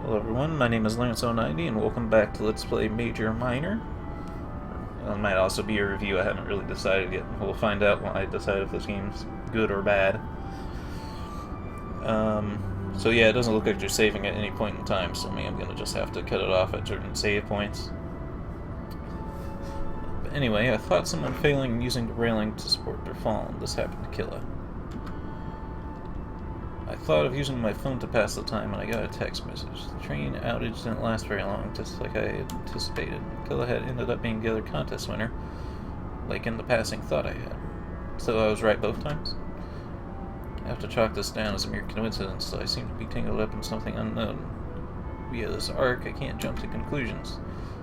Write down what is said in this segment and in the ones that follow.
Hello everyone, my name is Lance090 and welcome back to Let's Play Major Minor. It might also be a review, I haven't really decided yet. We'll find out when I decide if this game's good or bad. So yeah, it doesn't look like you're saving at any point in time, so I'm gonna just have to cut it off at certain save points. But anyway, I thought someone failing using the railing to support their fall, and this happened to Killa. I thought of using my phone to pass the time when I got a text message. The train outage didn't last very long, just like I had anticipated. Killa had ended up being the other contest winner, like in the passing thought I had. So I was right both times? I have to chalk this down as a mere coincidence, so I seem to be tangled up in something unknown. Via this arc, I can't jump to conclusions.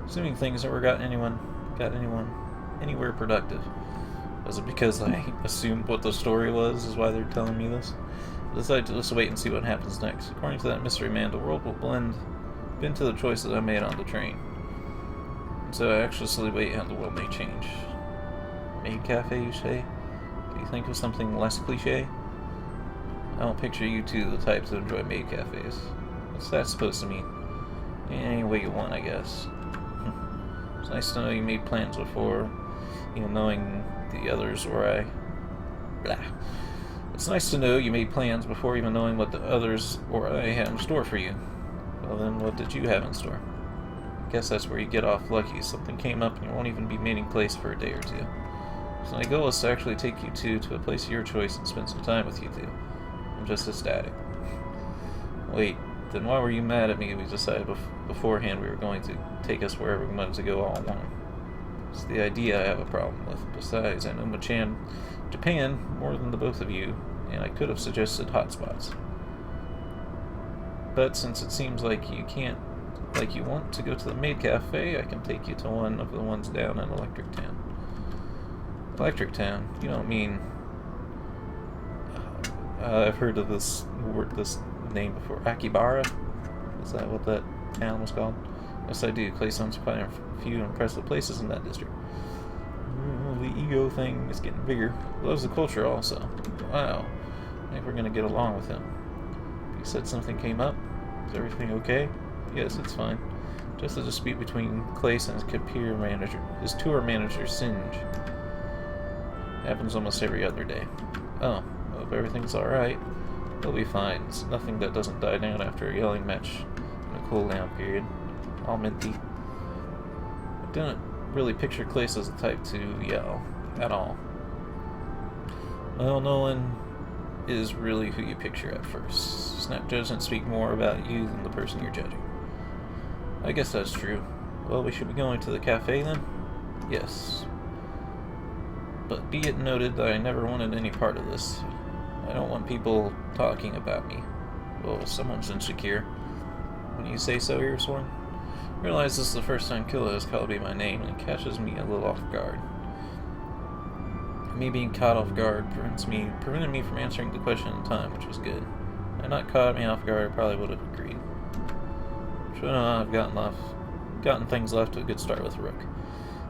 Assuming things never got anyone anywhere productive. Was it because I assumed what the story was, is why they're telling me this? I decided to just wait and see what happens next. According to that mystery man, the world will bend to the choices I made on the train. And so I actually wait how the world may change. Maid cafe, you say? Do you think of something less cliche? I don't picture you two the type to enjoy maid cafes. What's that supposed to mean? Any way you want, I guess. It's nice to know you made plans before, even knowing the others or I... Blah. It's nice to know you made plans before even knowing what the others or I had in store for you. Well then, what did you have in store? I guess that's where you get off lucky. Something came up and you won't even be meeting place for a day or two. So my goal is to actually take you two to a place of your choice and spend some time with you two. I'm just ecstatic. Wait, then why were you mad at me? We decided beforehand we were going to take us wherever we wanted to go all along. It's the idea I have a problem with. Besides, I know Japan more than the both of you, and I could have suggested hotspots. But since it seems like you want to go to the maid cafe, I can take you to one of the ones down in Electric Town. Electric Town? You don't mean... I've heard of this name before. Akibara? Is that what that town was called? Yes, I do. Claystone's quite a few impressive places in that district. The ego thing is getting bigger. Loves the culture also. Wow. I think we're going to get along with him. You said something came up? Is everything okay? Yes, it's fine. Just a dispute between Clayson and his tour manager, Singe. Happens almost every other day. Oh, hope everything's alright. He'll be fine. It's nothing that doesn't die down after a yelling match in a cool-down period. All minty. I didn't really picture Clace as the type to yell at all. Well, no one is really who you picture at first. Snap judgments speak more about you than the person you're judging. I guess that's true. Well, we should be going to the cafe then? Yes. But be it noted that I never wanted any part of this. I don't want people talking about me. Well, someone's insecure. When you say so, Earsworn? I realize this is the first time Killa has called me by name, and it catches me a little off guard. Me being caught off guard prevented me from answering the question in time, which was good. Had not caught me off guard, I probably would have agreed. Should have gotten things left to a good start with Rook.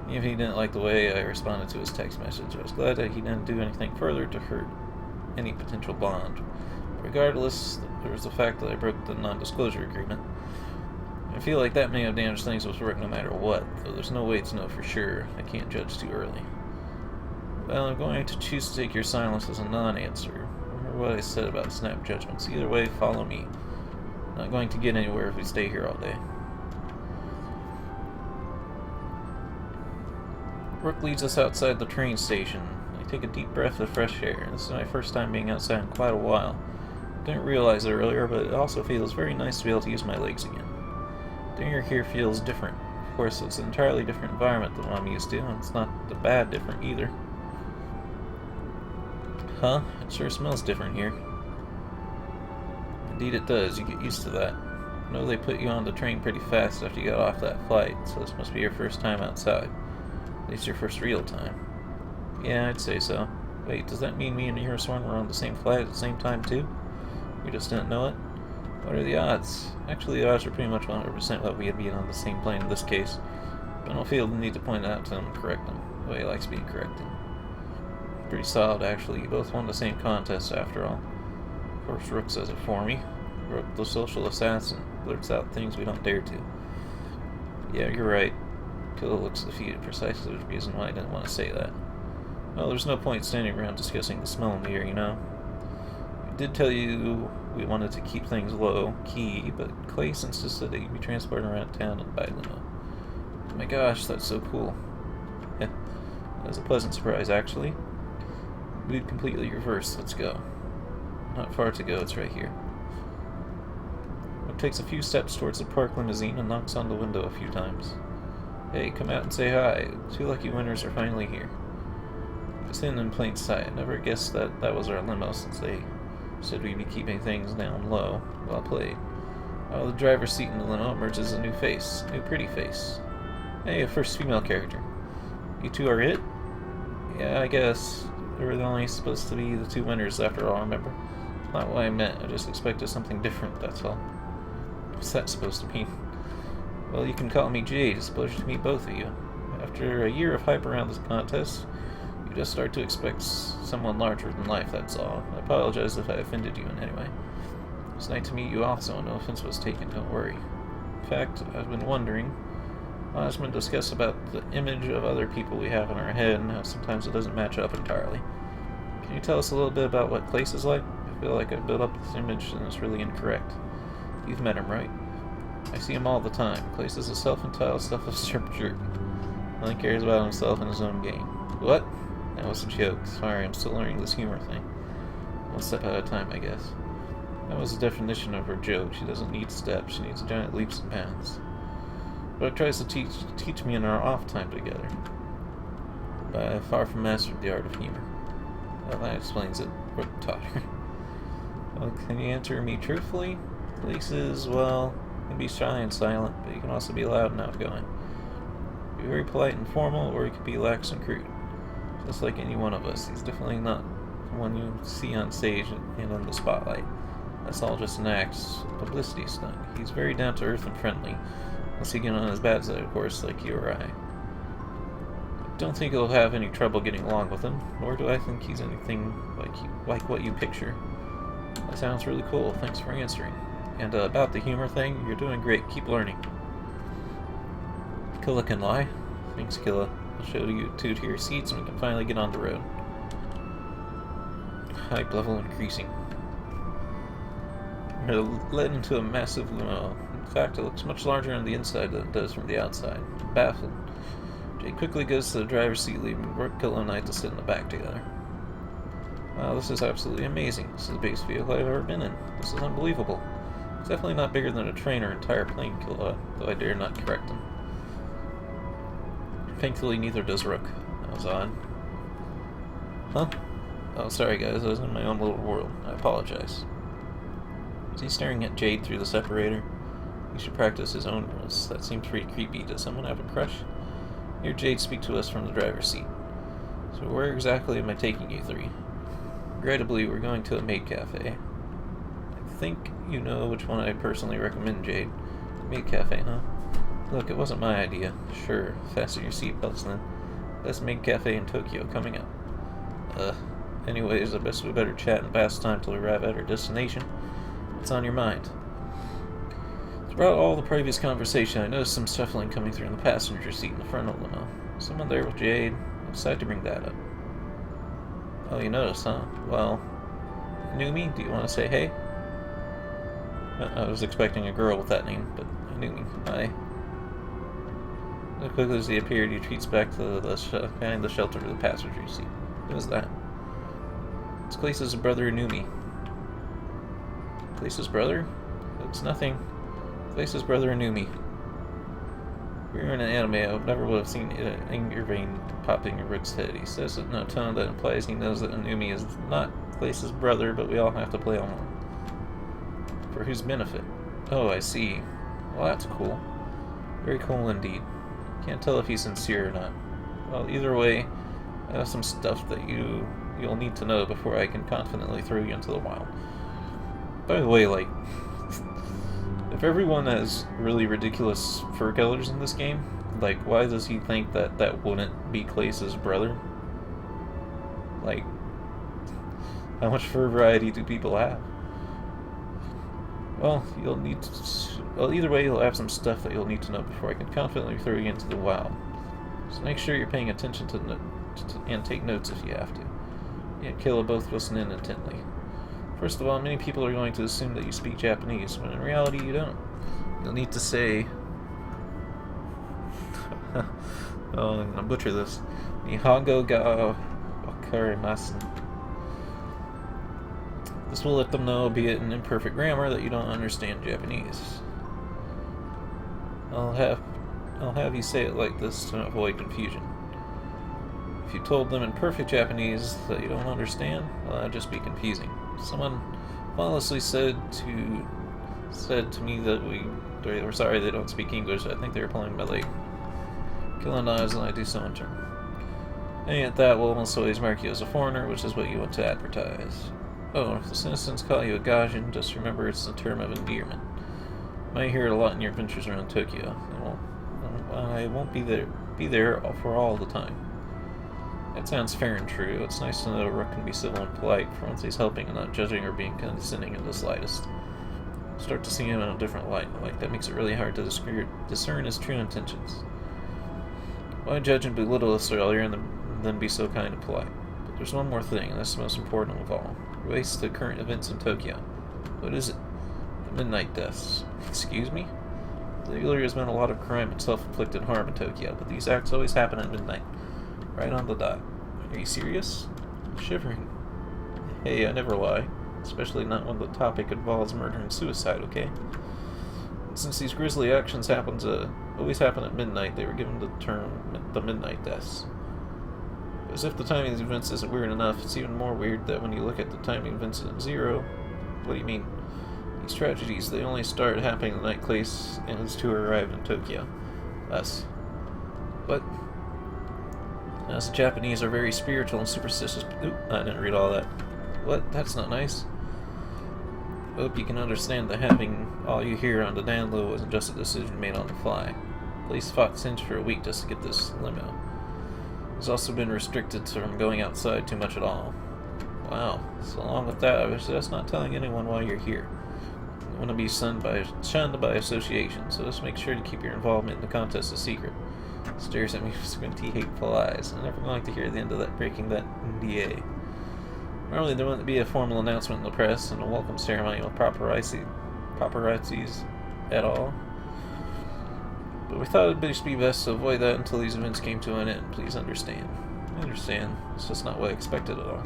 Even if he didn't like the way I responded to his text message, I was glad that he didn't do anything further to hurt any potential bond. Regardless, there was the fact that I broke the non-disclosure agreement. I feel like that may have damaged things with Rook no matter what, though there's no way to know for sure. I can't judge too early. Well, I'm going to choose to take your silence as a non-answer. Remember what I said about snap judgments. Either way, follow me. Not going to get anywhere if we stay here all day. Rook leads us outside the train station. I take a deep breath of fresh air. This is my first time being outside in quite a while. Didn't realize it earlier, but it also feels very nice to be able to use my legs again. The air here feels different. Of course, it's an entirely different environment than what I'm used to, and it's not the bad different either. Huh? It sure smells different here. Indeed it does. You get used to that. I know they put you on the train pretty fast after you got off that flight, so this must be your first time outside. At least your first real time. Yeah, I'd say so. Wait, does that mean me and Earsworn were on the same flight at the same time too? We just didn't know it? What are the odds? Actually, the odds are pretty much 100% that we'd be on the same plane in this case. But I don't feel the need to point it out to them and correct them, the way he likes being corrected. Pretty solid, actually. You both won the same contest, after all. Of course, Rook says it for me. Rook the social assassin blurts out things we don't dare to. Yeah, you're right. Killa looks defeated, precisely the reason why I didn't want to say that. Well, there's no point standing around discussing the smell in the air, you know? I did tell you we wanted to keep things low-key, but Clace insisted that you be transported around town and by limo. Oh my gosh, that's so cool. That was a pleasant surprise, actually. Mood completely reversed. Let's go. Not far to go, it's right here. It takes a few steps towards the park limousine and knocks on the window a few times. Hey, come out and say hi. 2 lucky winners are finally here. It's hidden in plain sight. I never guessed that was our limo since they said we'd be keeping things down low. Well played. Out of the driver's seat in the limo emerges a new face. New pretty face. Hey, a first female character. You 2 are it? Yeah, I guess. They were only supposed to be the 2 winners after all, remember? Not what I meant. I just expected something different, that's all. What's that supposed to mean? Well, you can call me Jade. It's a pleasure to meet both of you. After a year of hype around this contest, you just start to expect someone larger than life, that's all. I apologize if I offended you in any way. It's nice to meet you also. No offense was taken, don't worry. In fact, I've been wondering. It's been discussed about the image of other people we have in our head and how sometimes it doesn't match up entirely. Can you tell us a little bit about what Clace is like? I feel like I've built up this image and it's really incorrect. You've met him, right? I see him all the time. Clace is a self-entitled, self-absorbed jerk. Only cares about himself and his own game. What? That was a joke. Sorry, I'm still learning this humor thing. One step at a time, I guess. That was the definition of her joke. She doesn't need steps, she needs giant leaps and bounds. But tries to teach me in our off time together. But I have far from mastered the art of humor. Well, that explains it. Brooke taught her. Well, can you answer me truthfully? Places, well, you can be shy and silent, but you can also be loud and outgoing. Be very polite and formal, or you can be lax and crude. Just like any one of us. He's definitely not the one you see on stage and in the spotlight. That's all just an act, publicity stunt. He's very down to earth and friendly. Unless he get on his bad side, of course, like you or I. Don't think you'll have any trouble getting along with him, nor do I think he's anything like what you picture. That sounds really cool. Thanks for answering. And about the humor thing, you're doing great. Keep learning. Killa can lie. Thanks, Killa. I'll show you 2 to your seats and we can finally get on the road. Hype level increasing. We're led into a massive limo. In fact, it looks much larger on the inside than it does from the outside. I'm baffled. Jay quickly goes to the driver's seat, leaving Brooke, Killa, and I to sit in the back together. Wow, this is absolutely amazing. This is the biggest vehicle I've ever been in. This is unbelievable. It's definitely not bigger than a train or entire plane, Killa, though I dare not correct him. Thankfully, neither does Rook. That was odd. Huh? Oh, sorry guys, I was in my own little world. I apologize. Is he staring at Jade through the separator? He should practice his own rules. That seems pretty creepy. Does someone have a crush? Hear Jade speak to us from the driver's seat. So where exactly am I taking you 3? Regrettably, we're going to a maid cafe. I think you know which one I personally recommend, Jade. Maid cafe, huh? Look, it wasn't my idea. Sure, fasten your seatbelts then. Best maid cafe in Tokyo coming up. Anyways, I guess we better chat and pass time till we arrive at our destination. What's on your mind? Throughout all the previous conversation, I noticed some shuffling coming through in the passenger seat in the front of the limo. Someone there with Jade. I decided to bring that up. Oh, you noticed, huh? Well, knew me? Do you want to say hey? I was expecting a girl with that name, but I knew me. Hi. As quickly as he appeared, he retreats back to the behind the shelter of the passenger seat. Who is that? It's Clace's brother, Numi. Clace's brother? It's nothing. Clace's brother, Numi. If we were in an anime, I never would have seen an anger vein popping in Rick's head. He says it in a tone that implies he knows that Numi is not Clace's brother, but we all have to play along. For whose benefit? Oh, I see. Well, that's cool. Very cool indeed. Can't tell if he's sincere or not. Well, either way, I have some stuff that you'll need to know before I can confidently throw you into the wild. By the way, like, if everyone has really ridiculous fur colors in this game, like, why does he think that that wouldn't be Clace's brother? Like, how much fur variety do people have? Well, you'll need to... Well, either way, you'll have some stuff that you'll need to know before I can confidently throw you into the wild. So make sure you're paying attention and take notes if you have to. Yeah, Killa both listen in intently. First of all, many people are going to assume that you speak Japanese, when in reality you don't. You'll need to say... oh, I'm gonna butcher this. Nihongo ga wakarimasen. This will let them know, be it in imperfect grammar, that you don't understand Japanese. I'll have you say it like this to avoid confusion. If you told them in perfect Japanese that you don't understand, well, that'd just be confusing. Someone flawlessly said to me that they were sorry they don't speak English. I think they were pulling my leg. Killa nods and I do so in turn. And yet that will almost always mark you as a foreigner, which is what you want to advertise. Oh, if the citizens call you a gaijin, just remember it's a term of endearment. You might hear it a lot in your adventures around Tokyo. I won't be there for all the time. That sounds fair and true. It's nice to know Rook can be civil and polite for once he's helping and not judging or being condescending in the slightest. Start to see him in a different light. Like, that makes it really hard to discern his true intentions. Why judge and belittle us earlier and then be so kind and polite? But there's one more thing, and that's the most important of all. Relates to current events in Tokyo. What is it? The midnight deaths. Excuse me? Lately there's been a lot of crime and self-inflicted harm in Tokyo, but these acts always happen at midnight. Right on the dot. Are you serious? I'm shivering. Hey, I never lie. Especially not when the topic involves murder and suicide, okay? And since these grisly actions always happen at midnight, they were given the term the midnight deaths. As if the timing of these events isn't weird enough, it's even more weird that when you look at the timing of incident 0, what do you mean? These tragedies, they only start happening the night Clace and his tour arrived in Tokyo. Us. But us Japanese are very spiritual and superstitious. Oop, I didn't read all that. What? That's not nice. Hope you can understand that having all you hear on the down low wasn't just a decision made on the fly. Police fought Cinch for a week just to get this limo. He's also been restricted from going outside too much at all. Wow. So along with that, I was just not telling anyone why you're here. You want to be shunned by association, so just make sure to keep your involvement in the contest a secret. Stares at me with squinty, hateful eyes. I'm never going to hear the end of that breaking that NDA. Normally there wouldn't be a formal announcement in the press and a welcome ceremony with paparazzis at all. But we thought it'd just be best to avoid that until these events came to an end. Please understand. I understand. It's just not what I expected at all.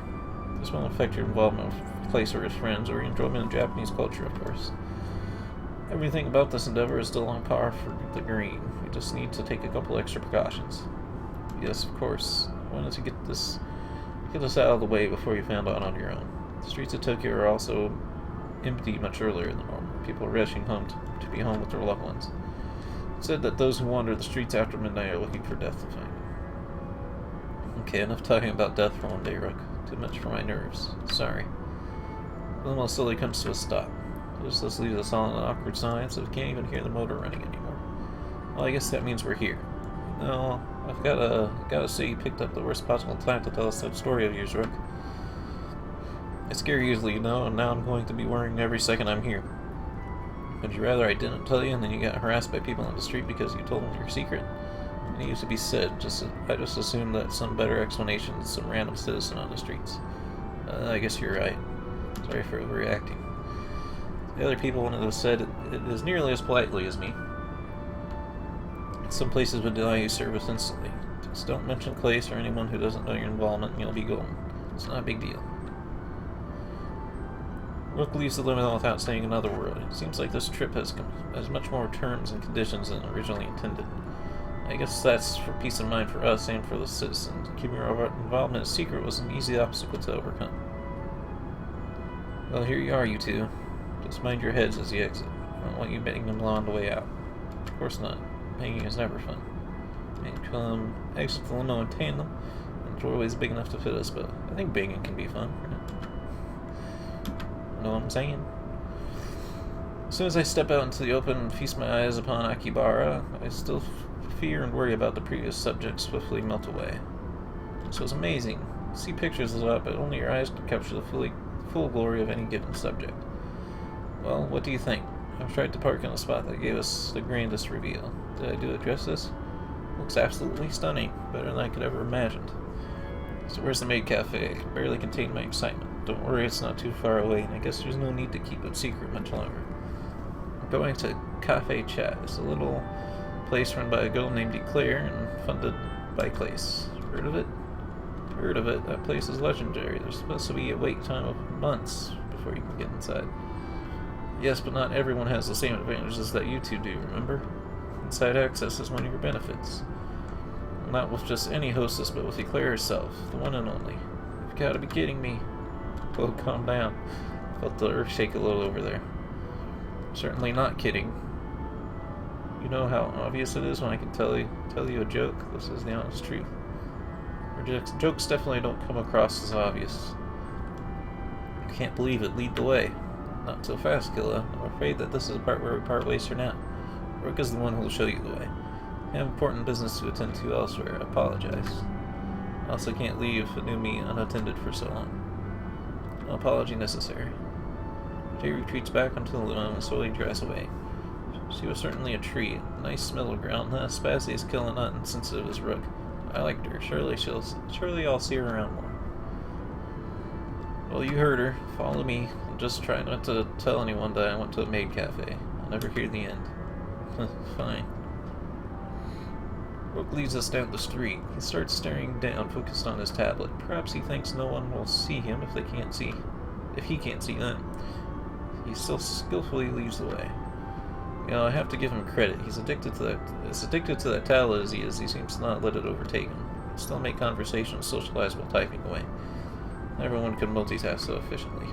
This won't affect your involvement with Clace or his friends, or your enjoyment of Japanese culture, of course. Everything about this endeavor is still on par for the green. We just need to take a couple extra precautions. Yes, of course. I wanted to get this out of the way before you found out on your own. The streets of Tokyo are also empty much earlier than normal. People are rushing home to be home with their loved ones. It's said that those who wander the streets after midnight are looking for death to find. Okay, enough talking about death for one day, Rook. Too much for my nerves. Sorry. The limo slowly comes to a stop. This leaves us all in an awkward silence, so we can't even hear the motor running anymore. Well, I guess that means we're here. No, I've gotta say you picked up the worst possible time to tell us that story of yours, Rook. I scare easily, you know, and now I'm going to be worrying every second I'm here. Would you rather I didn't tell you and then you got harassed by people on the street because you told them your secret? It used to be said, I just assumed that some better explanation than some random citizen on the streets. I guess you're right. Sorry for overreacting. The other people wouldn't have said it as nearly as politely as me. Some places would deny you service instantly. Just don't mention Clace or anyone who doesn't know your involvement and you'll be golden. It's not a big deal. Rook leaves the limo without saying another word. It seems like this trip has much more terms and conditions than originally intended. I guess that's for peace of mind for us and for the citizens. Keeping our involvement a secret was an easy obstacle to overcome. Well, here you are, you two. Just mind your heads as you exit. I don't want you banging them along the way out. Of course not. Banging is never fun. And come exit the limo in tandem. The doorway's big enough to fit us, but I think banging can be fun. Know what I'm saying? As soon as I step out into the open and feast my eyes upon Akibara, I still fear and worry about the previous subject swiftly melt away. So it's amazing. See pictures of it, but only your eyes can capture the full glory of any given subject. Well, what do you think? I've tried to park in a spot that gave us the grandest reveal. Did I do it justice? Looks absolutely stunning, better than I could ever imagined. So where's the maid cafe? I can barely contain my excitement. Don't worry, it's not too far away, and I guess there's no need to keep it secret much longer. I'm going to Cafe Chat. It's a little place run by a girl named Eclair and funded by Clace. Heard of it? Heard of it. That place is legendary. There's supposed to be a wait time of months before you can get inside. Yes, but not everyone has the same advantages that you two do, remember? Inside access is one of your benefits. Not with just any hostess, but with Eclair herself, the one and only. You've got to be kidding me. Oh, calm down. Felt the earth shake a little over there. Certainly not kidding. You know how obvious it is when I can tell you a joke? This is the honest truth. Jokes definitely don't come across as obvious. You can't believe it. Lead the way. Not so fast, Killa. I'm afraid that this is the part where we part ways for now. Rook is the one who will show you the way. I have important business to attend to elsewhere. I apologize. I also can't leave Anumi unattended for so long. No apology necessary. Jay retreats back onto the lawn and slowly drives away. She was certainly a treat. Nice middle ground. Spazzy as Killa, not insensitive as Rook. I liked her. Surely I'll see her around more. Well, you heard her. Follow me. And just try not to tell anyone that I went to a maid cafe. I'll never hear the end. Fine. Rook leads us down the street. He starts staring down, focused on his tablet. Perhaps he thinks no one will see him if he can't see them. He still skillfully leads the way. You know, I have to give him credit. He's addicted to that tablet as he is. He seems to not let it overtake him. Still make conversation and socialize while typing away. Everyone can multitask so efficiently.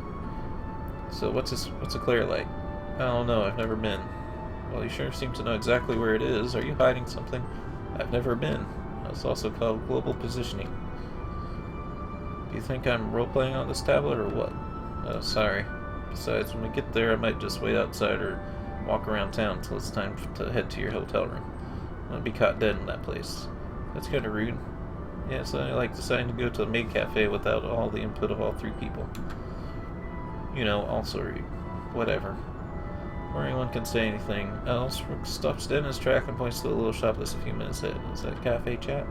So what's Eclair like? I don't know, I've never been. Well, you sure seem to know exactly where it is. Are you hiding something? I've never been. That's also called global positioning. Do you think I'm role-playing on this tablet or what? Oh, sorry. Besides, when we get there, I might just wait outside or walk around town until it's time to head to your hotel room. I'm gonna be caught dead in that place. That's kind of rude. Yeah, so I like deciding to go to a maid cafe without all the input of all three people. You know, also rude. Whatever. Before anyone can say anything else, Rook stops dead in his track and points to the little shop that's a few minutes ahead. Is that Cafe Chat?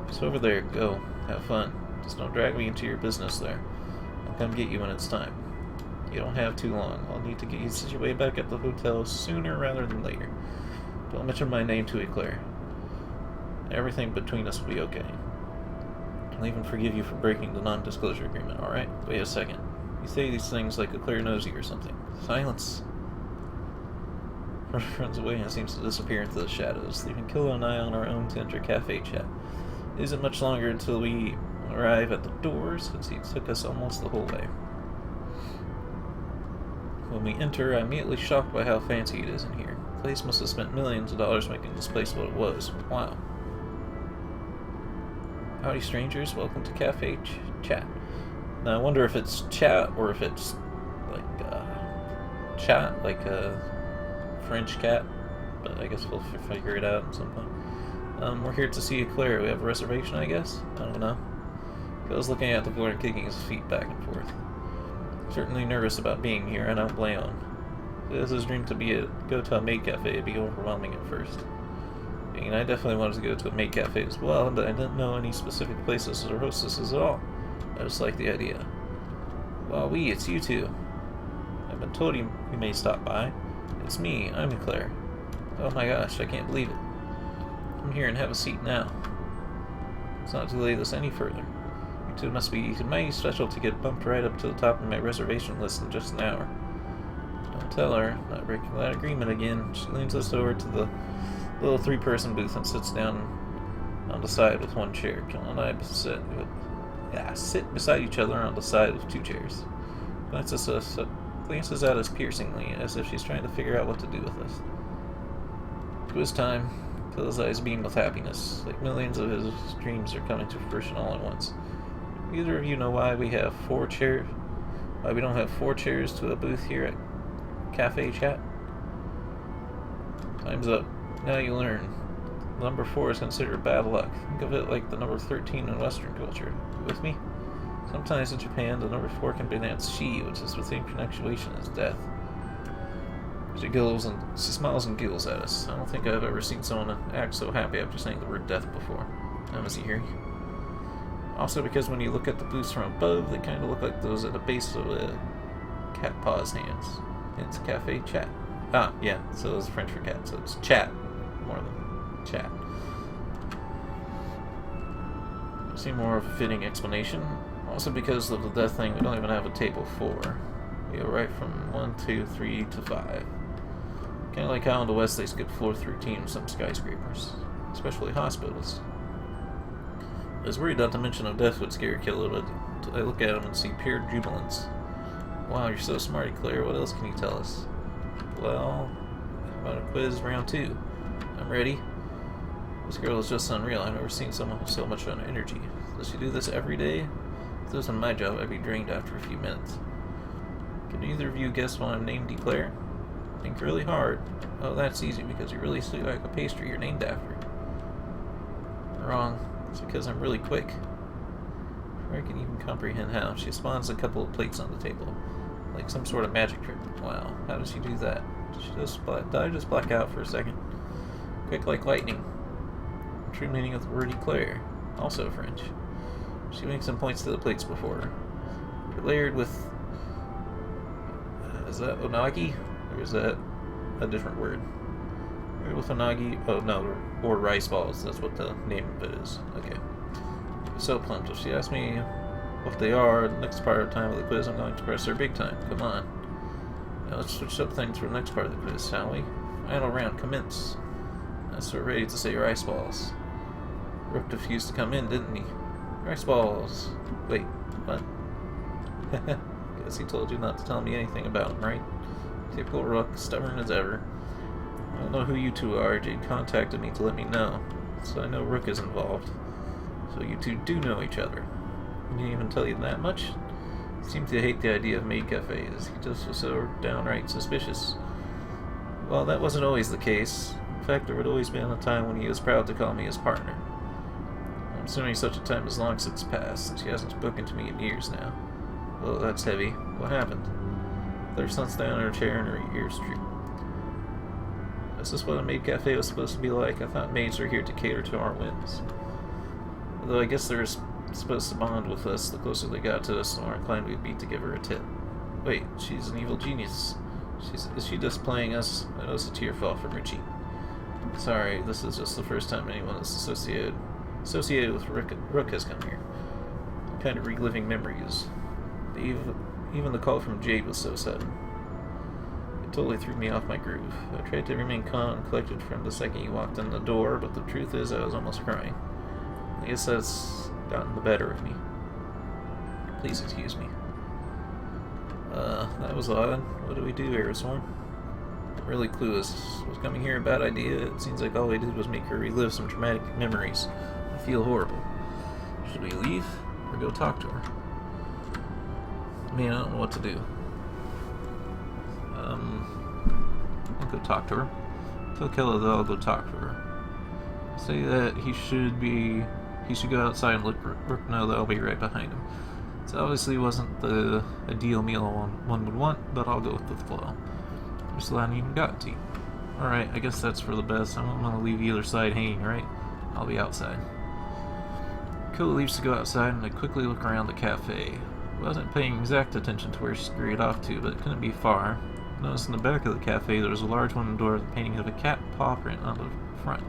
It's over there. Go. Have fun. Just don't drag me into your business there. I'll come get you when it's time. You don't have too long. I'll need to get you situated back at the hotel sooner rather than later. Don't mention my name to Eclair. Everything between us will be okay. I'll even forgive you for breaking the non-disclosure agreement, alright? Wait a second. You say these things like Eclair knows you or something. Silence. Runs away and seems to disappear into the shadows, leaving Killa and I on our own to enter Cafe Chat. It isn't much longer until we arrive at the door, since he took us almost the whole way. When we enter, I'm immediately shocked by how fancy it is in here. The place must have spent millions of dollars making this place what it was. Wow. Howdy, strangers. Welcome to Cafe Chat. Now, I wonder if it's chat or if it's like chat, like a French cat. But I guess we'll figure it out at some point. We're here to see Eclair. We have a reservation, I guess? I don't know. Phil's looking at the floor and kicking his feet back and forth. Certainly nervous about being here, and I don't blame him. If it was his dream to go to a maid cafe, it'd be overwhelming at first. I mean, I definitely wanted to go to a maid cafe as well, but I didn't know any specific places or hostesses at all. I just liked the idea. Well, it's you two. I've been told you may stop by. It's me, I'm Eclair. Oh my gosh, I can't believe it. Come here and have a seat now. Let's not delay this any further. You two must be mighty special to get bumped right up to the top of my reservation list in just an hour. Don't tell her, not breaking that agreement again. She leans us over to the little three-person booth and sits down on the side with one chair. Killa and I sit beside each other on the side with two chairs. Glances at us piercingly, as if she's trying to figure out what to do with us. Quiz time. Killa's eyes beam with happiness, like millions of his dreams are coming to fruition all at once. Either of you know why we have why we don't have 4 chairs to a booth here at Cafe Chat? Time's up. Now you learn. Number 4 is considered bad luck. Think of it like the number 13 in Western culture. You with me? Sometimes in Japan, the number 4 can be pronounced she, which is the same pronunciation as death. She smiles and giggles at us. I don't think I've ever seen someone act so happy after saying the word death before. Is he here? Also because when you look at the boots from above, they kind of look like those at the base of a cat paw's hands. It's cafe chat. Ah, yeah, so it's French for cat, so it's chat more than chat. See more of a fitting explanation. Also because of the death thing, we don't even have a table 4. We go right from 1, 2, 3 to 5. Kind of like how in the West they skip floor 13 with some skyscrapers, especially hospitals. I was worried not to mention of death would scare a killer, but I look at him and see pure jubilance. Wow, you're so smart, Claire. What else can you tell us? Well, how about a quiz round 2? I'm ready. This girl is just unreal. I've never seen someone with so much energy. Does she do this every day? If this was my job, I'd be drained after a few minutes. Can either of you guess why I'm named Claire? Think really hard. Oh, that's easy, because you're really sweet like a pastry you're named after. Wrong. It's because I'm really quick. Before I can even comprehend how, she spawns a couple of plates on the table. Like some sort of magic trick. Wow, how does she do that? Did I just black out for a second? Quick like lightning. True meaning of the word Claire. Also French. She makes some points to the plates before her. They're layered with... is that onagi? Or is that a different word? With onagi, oh no, or rice balls, that's what the name of it is. Okay. So plump, if she asks me what they are, the next part of the time of the quiz, I'm going to press her big time. Come on. Now let's switch up things for the next part of the quiz, shall we? Final round, commence. So we're ready to say rice balls. Rook refused to come in, didn't he? Rice balls. Wait, what? Guess he told you not to tell me anything about him, right? Typical Rook, stubborn as ever. I don't know who you two are. Jade contacted me to let me know, so I know Rook is involved. So you two do know each other. He didn't even tell you that much? He seemed to hate the idea of maid cafes. He just was so downright suspicious. Well, that wasn't always the case. In fact, there would always been a time when he was proud to call me his partner. I'm assuming such a time has long since passed, since he hasn't spoken to me in years now. Well, that's heavy. What happened? Claire slumped down in her chair and her ears drooped. Is this what a maid cafe was supposed to be like? I thought maids were here to cater to our whims. Although I guess they're supposed to bond with us, the closer they got to us, the more inclined we'd be to give her a tip. Wait, she's an evil genius. Is she just playing us? I noticed a tear fall from her cheek. Sorry, this is just the first time anyone is associated with Rook has come here. I'm kind of reliving memories. Even the call from Jade was so sudden. It totally threw me off my groove. I tried to remain calm and collected from the second you walked in the door, but the truth is I was almost crying. I guess that's gotten the better of me. Please excuse me. That was odd. What do we do, Aeroswarm? I'm really clueless. Was coming here a bad idea? It seems like all we did was make her relive some traumatic memories. I feel horrible. Should we leave? Or go talk to her? I mean, I don't know what to do. I'll go talk to her. Tell Kella that I'll go talk to her. Say that he should go outside and let Rook know that I'll be right behind him. It obviously wasn't the ideal meal one would want, but I'll go with the flow. Just I even got tea. Alright, I guess that's for the best. I'm not going to leave either side hanging, right? I'll be outside. Killa leaves to go outside, and I quickly look around the cafe. I wasn't paying exact attention to where she scurried off to, but it couldn't be far. I noticed in the back of the cafe there was a large wooden door with a painting of a cat paw print on the front.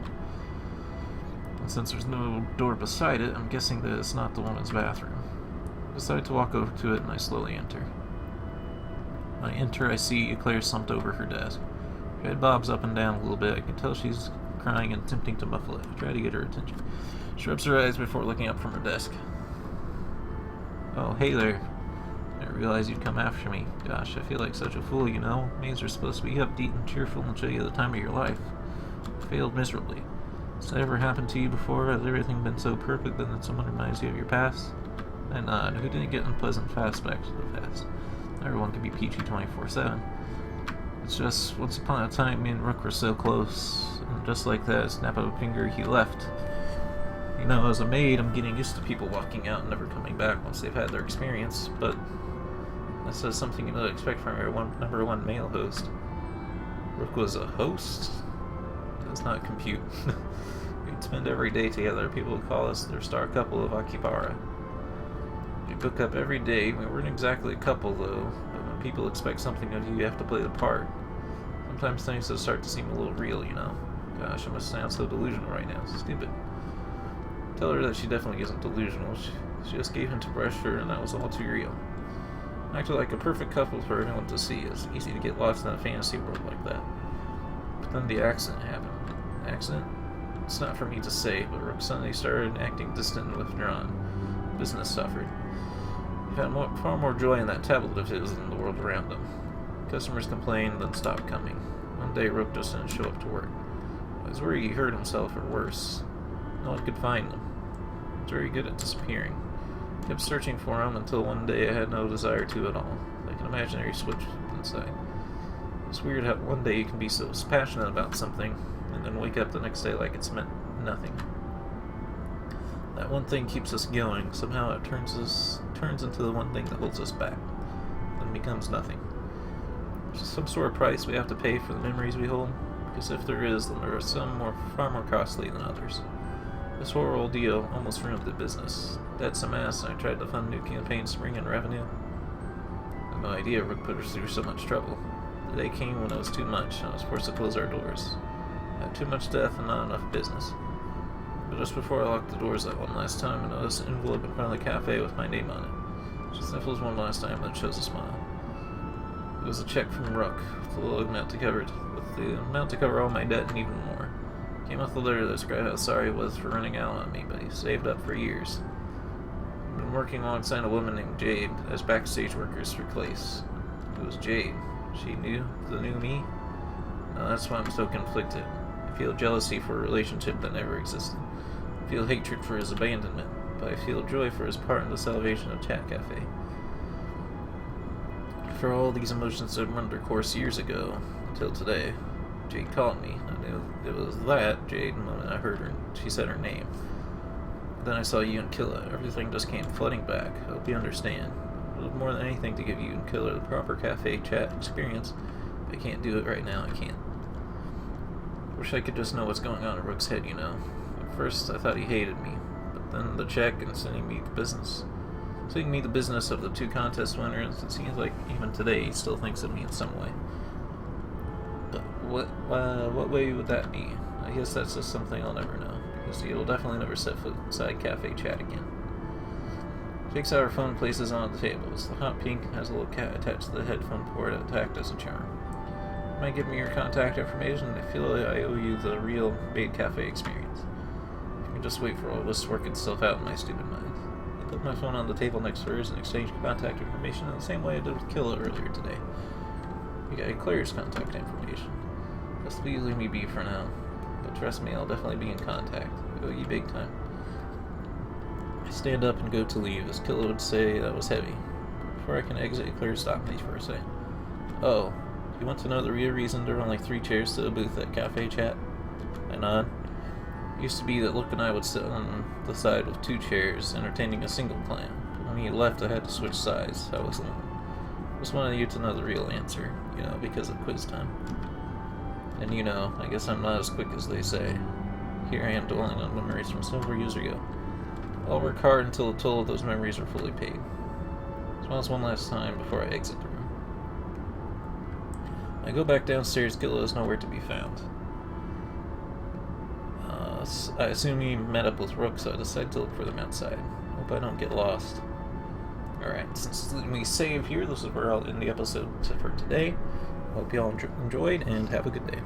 And since there's no door beside it, I'm guessing that it's not the woman's bathroom. I decide to walk over to it, and I slowly enter. When I enter, I see Claire slumped over her desk. Her head bobs up and down a little bit. I can tell she's crying and attempting to muffle it. I try to get her attention. She rubs her eyes before looking up from her desk. Oh, hey there. I didn't realize you'd come after me. Gosh, I feel like such a fool, you know. Maids are supposed to be upbeat and cheerful and show you the time of your life. I failed miserably. Has that ever happened to you before? Has everything been so perfect that someone reminds you of your past? I nod. Who didn't get unpleasant flashbacks to the past? Everyone can be peachy 24/7. It's just, once upon a time, me and Rook were so close, and just like that, snap of a finger, he left. You know, as a maid, I'm getting used to people walking out and never coming back once they've had their experience, but that says something you don't expect from our number one male host. Rook was a host? Does not compute. We'd spend every day together. People would call us their star couple of Akibara. We'd hook up every day. We weren't exactly a couple, though. But when people expect something of you, you have to play the part. Sometimes things just start to seem a little real, you know. Gosh, I must sound so delusional right now. Stupid. Tell her that she definitely isn't delusional. She just gave in to pressure, and that was all too real. Acted like a perfect couple for everyone to see. It's easy to get lost in a fantasy world like that. But then the accident happened. Accident? It's not for me to say, but Rook suddenly started acting distant and withdrawn. Business suffered. He found far more joy in that tablet of his than the world around him. Customers complained, then stopped coming. One day, Rook just didn't show up to work. I was worried he hurt himself, or worse. No one could find him. He was very good at disappearing. I kept searching for him until one day I had no desire to at all. Like an imaginary switch inside. It's weird how one day you can be so passionate about something, and then wake up the next day like it's meant nothing. That one thing keeps us going. Somehow it turns into the one thing that holds us back, then becomes nothing. There's some sort of price we have to pay for the memories we hold, because if there is, then there are some far more costly than others. This whole ordeal almost ruined the business. Dead some ass, and I tried to fund new campaigns to bring in revenue. I had no idea Rook put us through so much trouble. The day came when it was too much, and I was forced to close our doors. I had too much death and not enough business. But just before I locked the doors that one last time, I noticed an envelope in front of the cafe with my name on it. She sniffles one last time, then shows a smile. It was a check from Rook, with the amount to cover all my debt and even more. It came with a letter that described how sorry he was for running out on me, but he saved up for years. I've been working alongside a woman named Jade as backstage workers for Clace. Who was Jade? She knew the new me? No, that's why I'm so conflicted. I feel jealousy for a relationship that never existed. I feel hatred for his abandonment, but I feel joy for his part in the salvation of Chat Cafe. For all these emotions that run their course years ago, until today, Jade called me. I knew it was that Jade the moment I heard her. She said her name. Then I saw you and Killa. Everything just came flooding back. I hope you understand. I would more than anything to give you and Killa the proper cafe chat experience. But I can't do it right now. I can't. Wish I could just know what's going on in Rook's head, you know. At first, I thought he hated me. But then the check and sending me the business of the 2 contest winners, it seems like even today he still thinks of me in some way. But what way would that be? I guess that's just something I'll never know, because he'll definitely never set foot inside Cafe Chat again. Takes out her phone, places it on the table. It's the hot pink, has a little cat attached to the headphone port that act as a charm. You might give me your contact information, and I feel like I owe you the real Maid Cafe experience. If you can just wait for all this to work itself out in my stupid mind. I put my phone on the table next to hers and exchanged contact information in the same way I did with Killa earlier today. You got Claire's contact information. Just please leave me be for now. But trust me, I'll definitely be in contact. I owe you big time. I stand up and go to leave, as Killa would say that was heavy. Before I can exit, Claire stopped me for a second. Oh, you want to know the real reason there were only 3 chairs to the booth at Cafe Chat? I nod. It used to be that Luke and I would sit on the side with 2 chairs, entertaining a single client. But when he left, I had to switch sides. I was alone. I just wanted you to know the real answer, you know, because of quiz time. And you know, I guess I'm not as quick as they say. Here I am dwelling on memories from several years ago. I'll work hard until the toll of those memories are fully paid. Smiles one last time before I exit the room. I go back downstairs. Killa is nowhere to be found. I assume he met up with Rook, so I decide to look for them outside. Hope I don't get lost. Alright, since we save here, this is where I'll end the episode for today. Hope you all enjoyed, and have a good day.